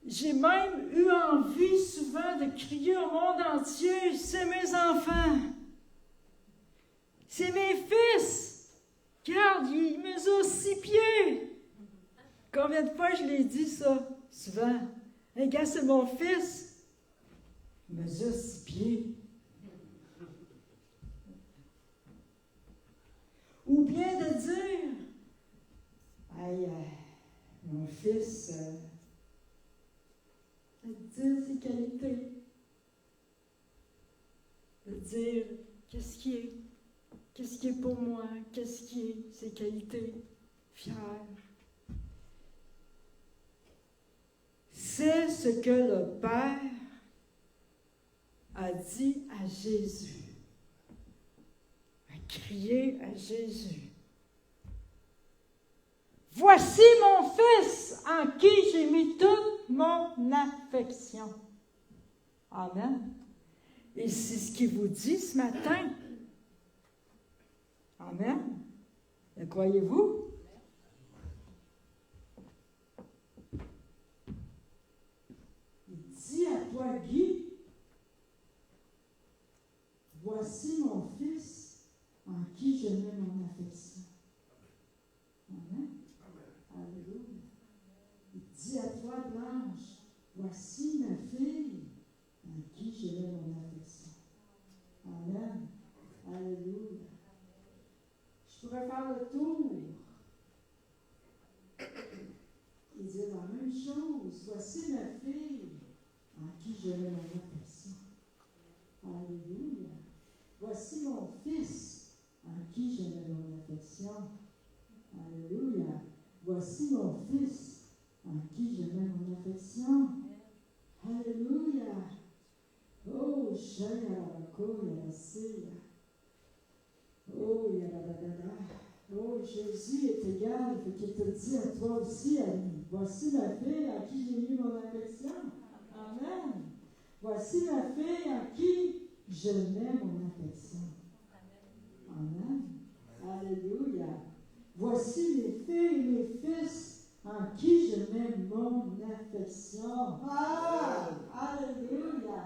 J'ai même eu envie souvent de crier au monde entier, c'est mes enfants, c'est mes fils. Regarde, ils mesurent 6 pieds. Combien de fois je l'ai dit ça, souvent? Hey, gars, c'est mon fils. Il mesure 6 pieds. Ou bien de dire, hey, mon fils, de dire ses qualités, de dire qu'est-ce qui est pour moi, qu'est-ce qui est ses qualités, fier. C'est ce que le Père a dit à Jésus, a crié à Jésus. Voici mon fils en qui j'ai mis toute mon affection. Amen. Et c'est ce qu'il vous dit ce matin. Amen. Le croyez-vous? Il dit à toi, Guy, voici mon fils en qui je mets mon affection. Amen. Alléluia. Il dit à toi, Blanche, voici ma fille en qui je mets mon affection. Amen. Alléluia. Je pourrais faire le tour et dire la même chose. Voici ma fille en qui je mets mon affection. Alléluia. Voici mon fils en qui je mets mon affection. Alléluia. Voici mon fils en qui je mets mon affection. Alléluia. Oh, oh, oh, Jésus est égal, fait qu'il te dit à toi aussi, ami. Voici ma fille en qui j'ai mis mon affection. Amen. Voici ma fille en qui je mets mon affection. Amen. Alléluia. Voici mes filles et mes fils en qui je mets mon affection. Ah! Alléluia.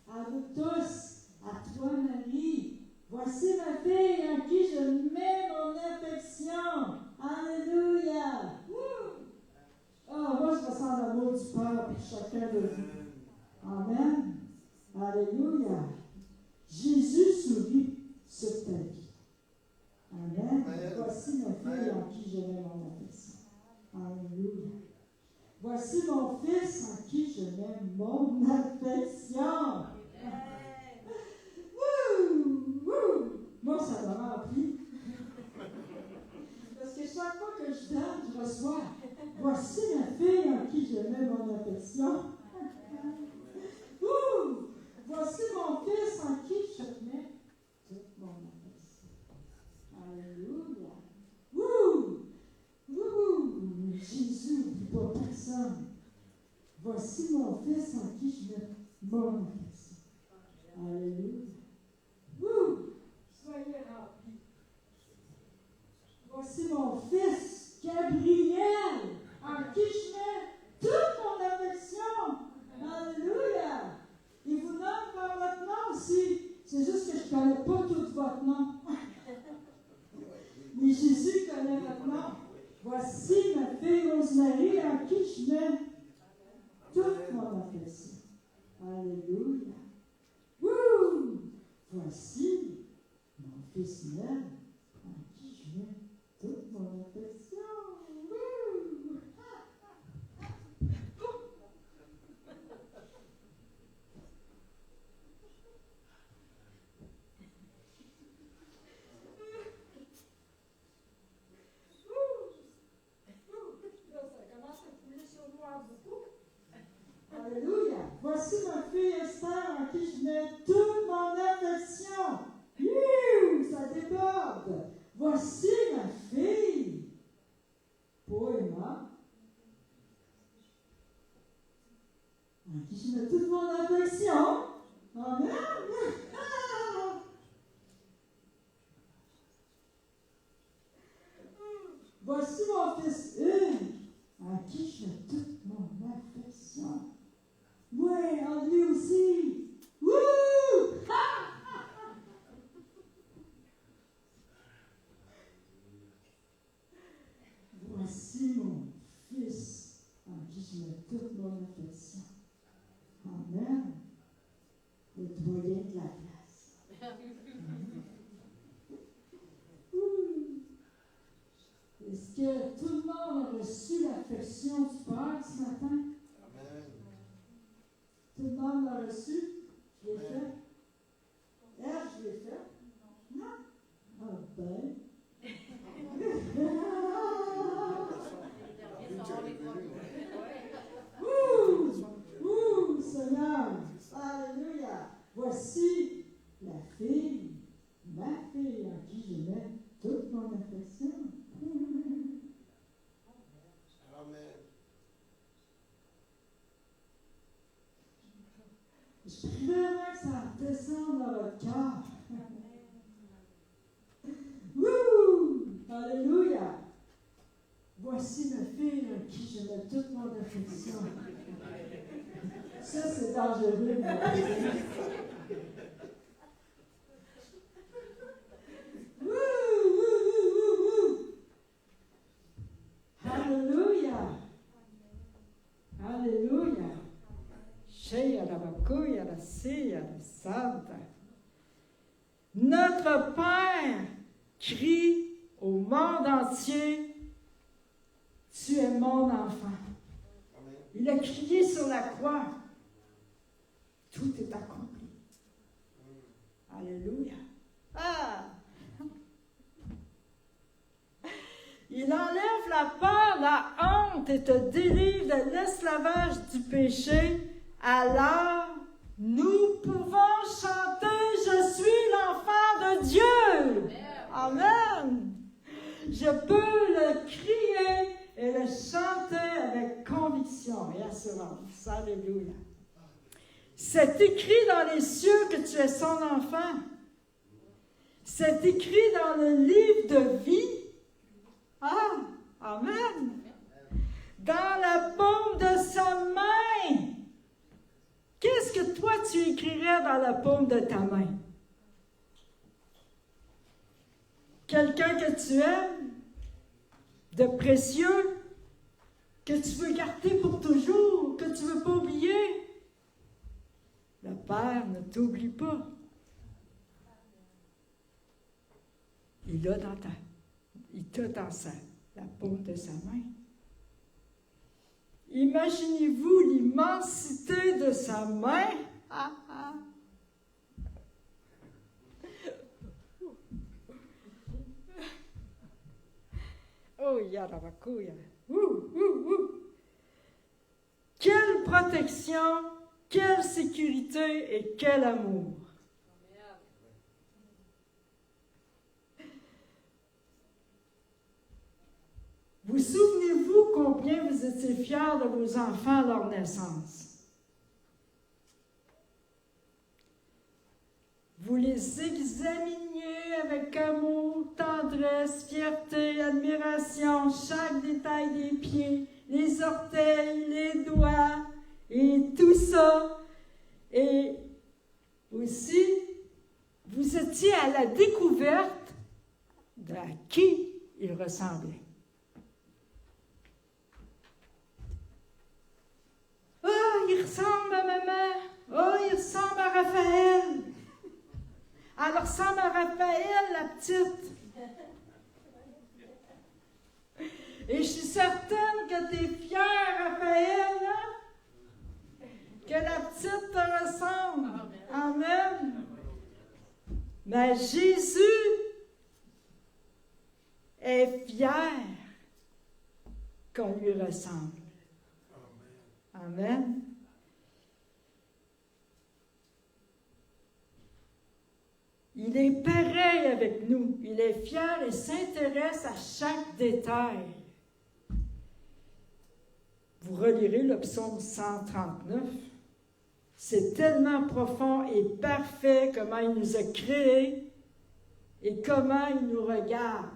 À vous tous, à toi, Marie. Voici ma fille en qui je mets mon affection. Alléluia. Oh, moi, je ressens l'amour du Père pour chacun de vous. Amen. Alléluia. Jésus sourit sur ta vie. Amen. Voici ma fille en qui je mets mon affection. Alléluia. Voici mon fils en qui je mets mon affection. Moi, ça m'a rempli. Parce que chaque fois que je donne, je reçois. Voici ma fille en qui je mets mon affection. Voici mon fils en qui je mets toute mon affection. Alléluia. Jésus n'oublie pas personne. Voici mon fils en qui je mets mon affection. Alléluia. Soyez remplis. Voici mon fils Gabriel en qui je mets toute mon affection. Alléluia. Il vous nomme par votre nom aussi. C'est juste que je ne connais pas tout votre nom. Mais Jésus connaît votre nom. Voici ma fille Rosemary en qui je mets toute mon affection. Alléluia. Voici mon fils Nel en qui je mets toute mon affection. Alléluia. Voici ma fille Esther en qui je mets toute mon affection. de la place. Est-ce que tout le monde a reçu l'affection du Père ce matin? Amen. Tout le monde l'a reçu? Je l'ai fait? Je l'ai fait? Non? Ah ben. Seigneur. Alléluia. Voici la fille, ma fille en qui je mets toute mon affection. Amen. Je prie vraiment que ça descende dans votre cœur. Alléluia. Voici ma fille en qui je mets toute mon affection. Ça, c'est dangereux. Alléluia. Alléluia. Cheia da bacuia, da cia, da santa. Notre Père crie au monde entier, tu es mon enfant. Amen. Il a crié sur la croix. Tout est accompli. Alléluia. Ah! Il enlève la peur, la honte et te délivre de l'esclavage du péché. Alors, nous pouvons chanter « Je suis l'enfant de Dieu ». Amen. Je peux le crier et le chanter avec conviction et assurance. Alléluia. C'est écrit dans les cieux que tu es son enfant. C'est écrit dans le livre de vie. Ah, amen. Dans la paume de sa main. Qu'est-ce que toi tu écrirais dans la paume de ta main? Quelqu'un que tu aimes, de précieux, que tu veux garder pour toujours, que tu ne veux pas oublier. Le Père ne t'oublie pas. Il t'a dans la paume de sa main. Imaginez-vous l'immensité de sa main. Ah, ah. Oh, yarabakuya. Quelle protection, quelle sécurité et quel amour. Vous souvenez-vous combien vous étiez fiers de vos enfants à leur naissance? Vous les examiniez avec amour, tendresse, fierté, admiration, chaque détail des pieds, les orteils, les doigts, et tout ça. Et aussi, vous étiez à la découverte de qui ils ressemblaient. Oh, il ressemble à maman. Oh, il ressemble à Raphaël. Elle ressemble à Raphaël, la petite. Et je suis certaine que tu es fière, Raphaël, hein? Que la petite te ressemble. Amen. Mais Jésus est fier qu'on lui ressemble. Amen. Il est pareil avec nous. Il est fier et s'intéresse à chaque détail. Vous relirez le psaume 139. C'est tellement profond et parfait comment il nous a créés et comment il nous regarde.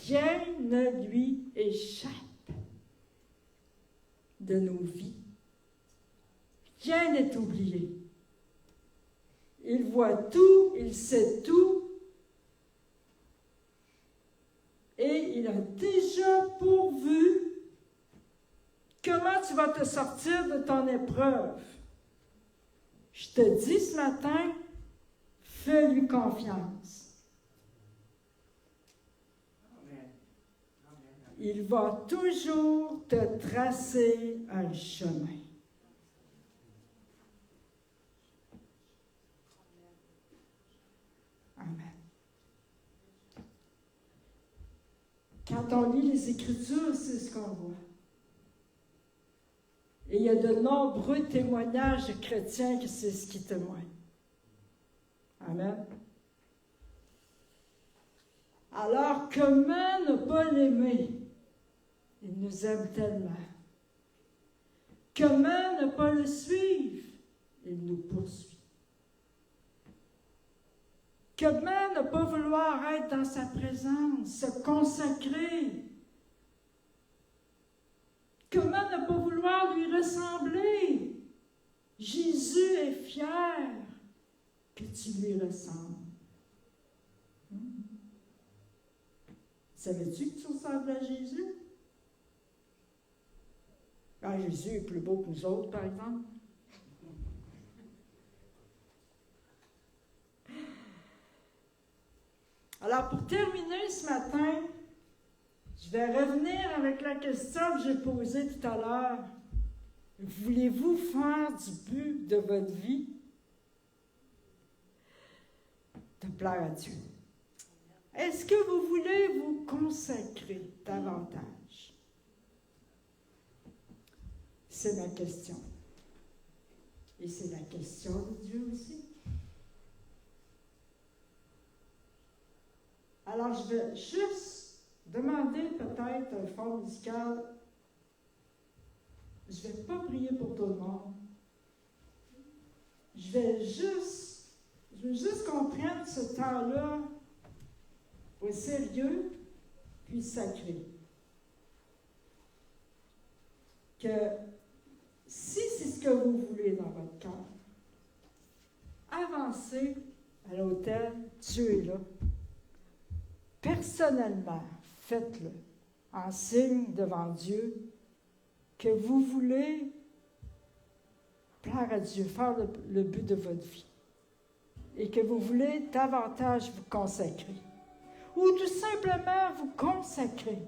Rien ne lui échappe de nos vies. Rien n'est oublié. Il voit tout, il sait tout, et il a déjà pourvu comment tu vas te sortir de ton épreuve. Je te dis ce matin, fais-lui confiance. Il va toujours te tracer un chemin. Amen. Quand on lit les Écritures, c'est ce qu'on voit. Et il y a de nombreux témoignages de chrétiens que c'est ce qui témoignent. Amen. Alors, comment ne pas l'aimer? Il nous aime tellement. Comment ne pas le suivre? Il nous poursuit. Comment ne pas vouloir être dans sa présence, se consacrer? Comment ne pas vouloir lui ressembler? Jésus est fier que tu lui ressembles. Savais-tu que tu ressembles à Jésus? Ah, Jésus est plus beau que nous autres, par exemple. Alors, pour terminer ce matin, je vais revenir avec la question que j'ai posée tout à l'heure. Voulez-vous faire du but de votre vie? De plaire à Dieu. Est-ce que vous voulez vous consacrer davantage? C'est ma question. Et c'est la question de Dieu aussi. Alors, je vais juste demander peut-être un fond musical. Je ne vais pas prier pour tout le monde. Je veux juste qu'on prenne ce temps-là au sérieux, puis sacré. Que si c'est ce que vous voulez dans votre cœur, avancez à l'autel, Dieu est là. Personnellement, faites-le en signe devant Dieu que vous voulez plaire à Dieu, faire le but de votre vie et que vous voulez davantage vous consacrer ou tout simplement vous consacrer.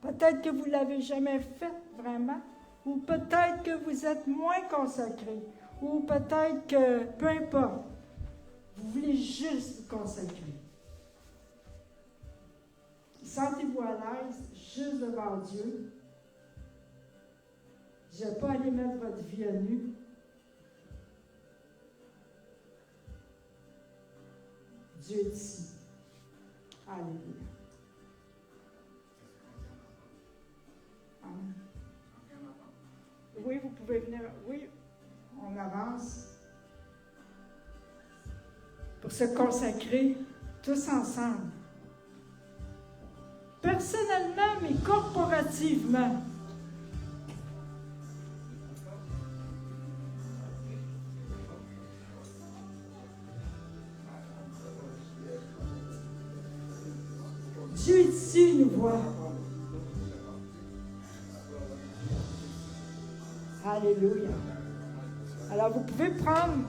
Peut-être que vous ne l'avez jamais fait vraiment ou peut-être que vous êtes moins consacré ou peut-être que, peu importe, vous voulez juste vous consacrer. Sentez-vous à l'aise, juste devant Dieu. Je ne vais pas aller mettre votre vie à nu. Dieu est ici. Alléluia. Amen. Oui, vous pouvez venir. Oui, on avance. Pour se consacrer tous ensemble. Personnellement, mais corporativement. Dieu ici nous voit. Alléluia. Alors, vous pouvez prendre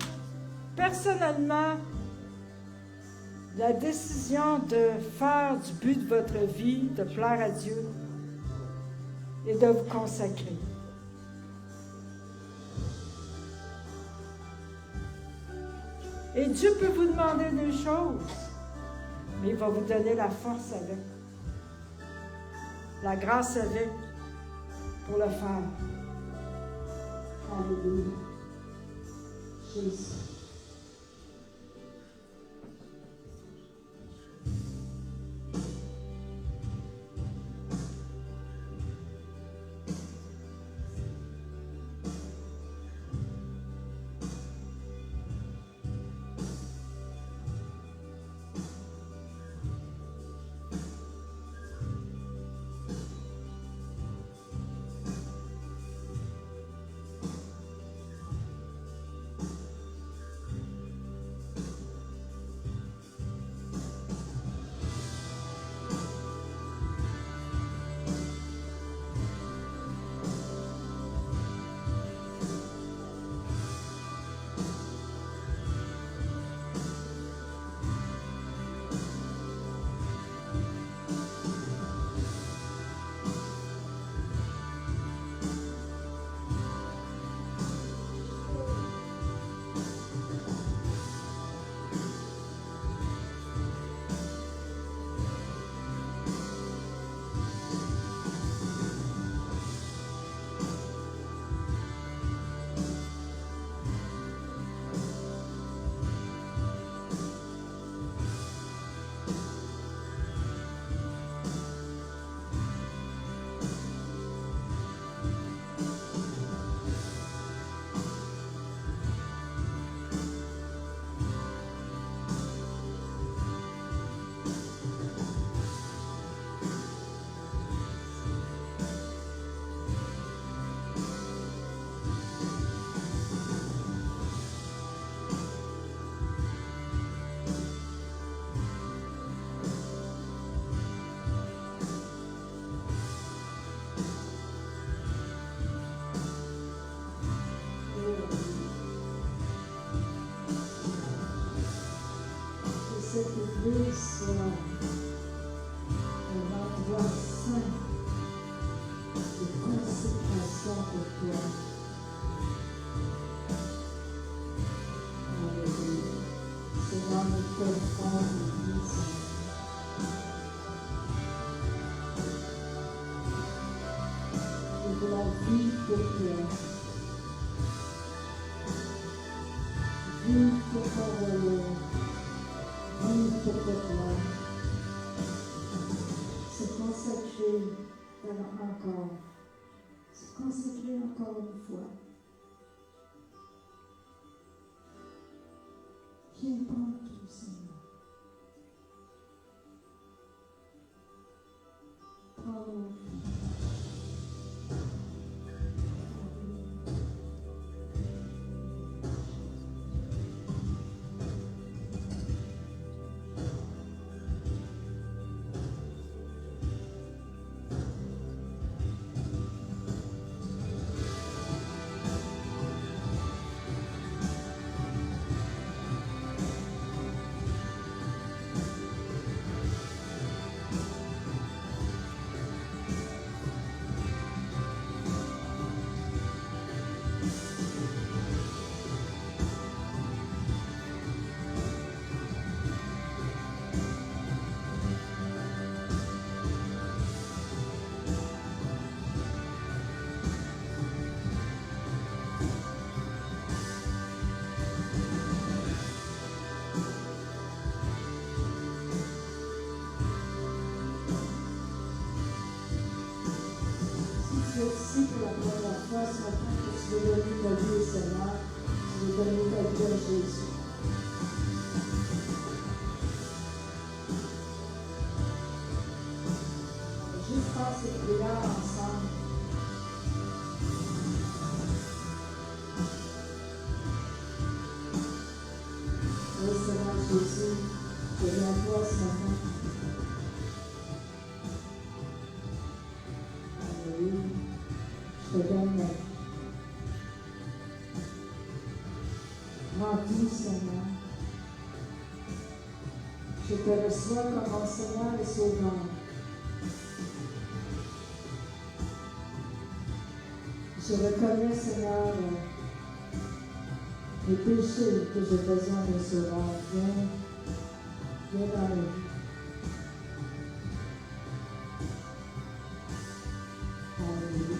personnellement la décision de faire du but de votre vie, de plaire à Dieu et de vous consacrer. Et Dieu peut vous demander deux choses, mais il va vous donner la force avec, la grâce avec, pour le faire. Alléluia. Jésus. L'Église soit un endroit saint de consécration pour toi. Alléluia. Seigneur, nous t'offrons l'Église. Nous voulons vivre pour toi. Vivre pour ton royaume. Vivre pour ta gloire. Se consacrer encore. Se consacrer encore une fois. Viens prendre tout, Seigneur. Prends nos vies. Ici pour la première fois, ce matin, que tu veux donner ta vie au Seigneur, tu veux donner ta vie à Jésus. Juste faire cette prière ensemble. Oui, Seigneur Jésus, je viens à toi ce matin. Alléluia. Je te donne ma vie, Seigneur. Je te reçois comme mon Seigneur et Sauveur. Je reconnais, Seigneur, les péchés que j'ai besoin de Sauveur. Viens dans la vie. Alléluia.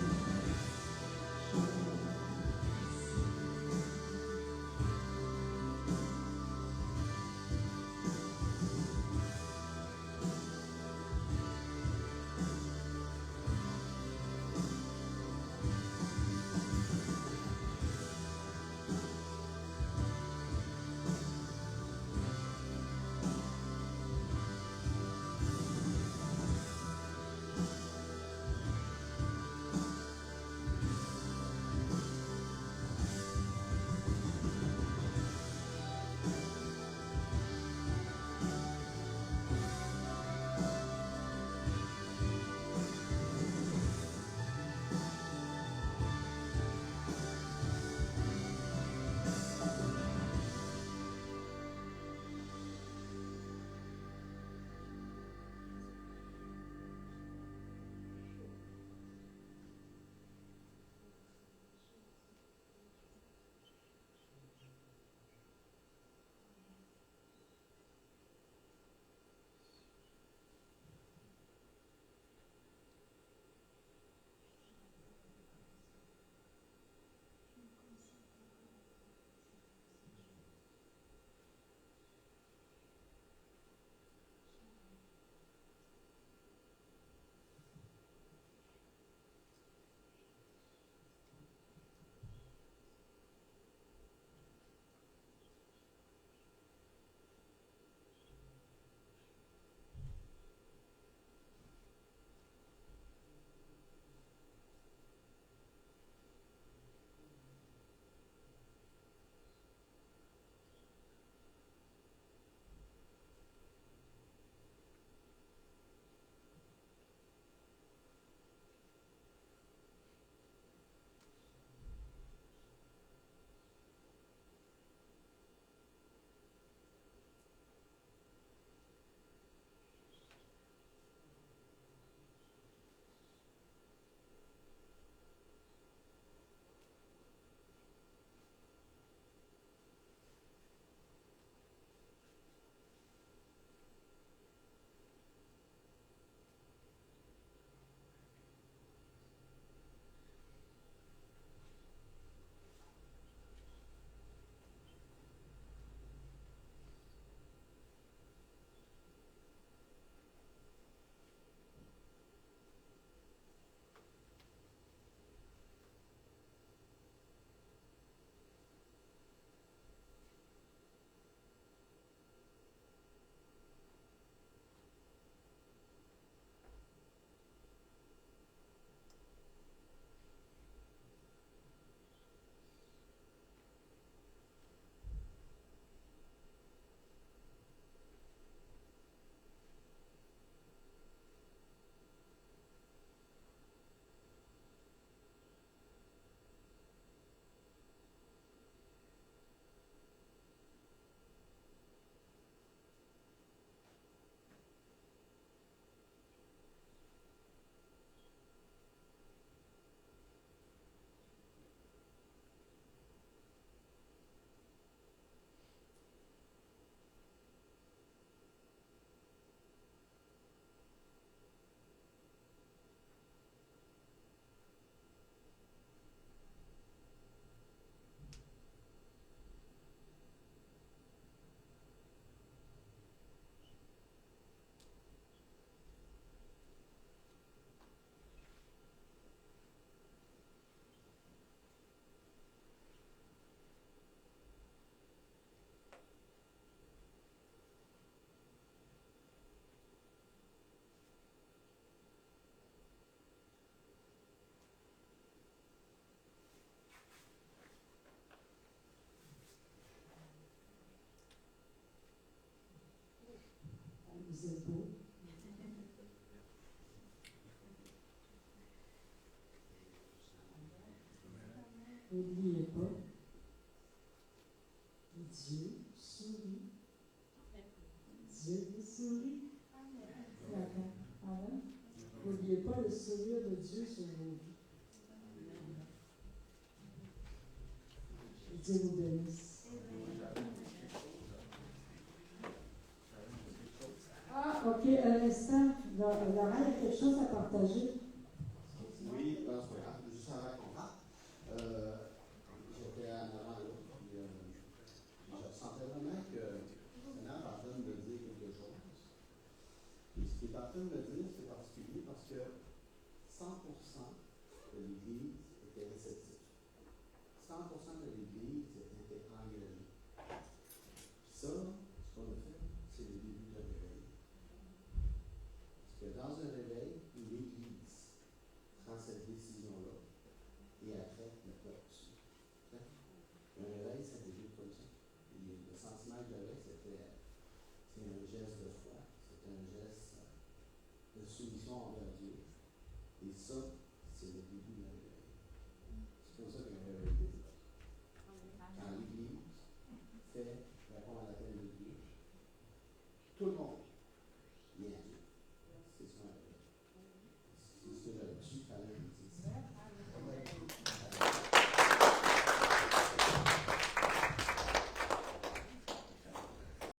souris. D'accord. Amen. N'oubliez pas le sourire de Dieu sur vos vies. Dieu vous bénisse. Ah, ok, un instant. Laurent, il y a quelque chose à partager. Oui, c'est pas grave, juste avant qu'on parte. J'étais en avant l'autre, puis je sentais vraiment que le Seigneur est en train de me dire quelque chose. Puis ce qu'il est en train de me dire,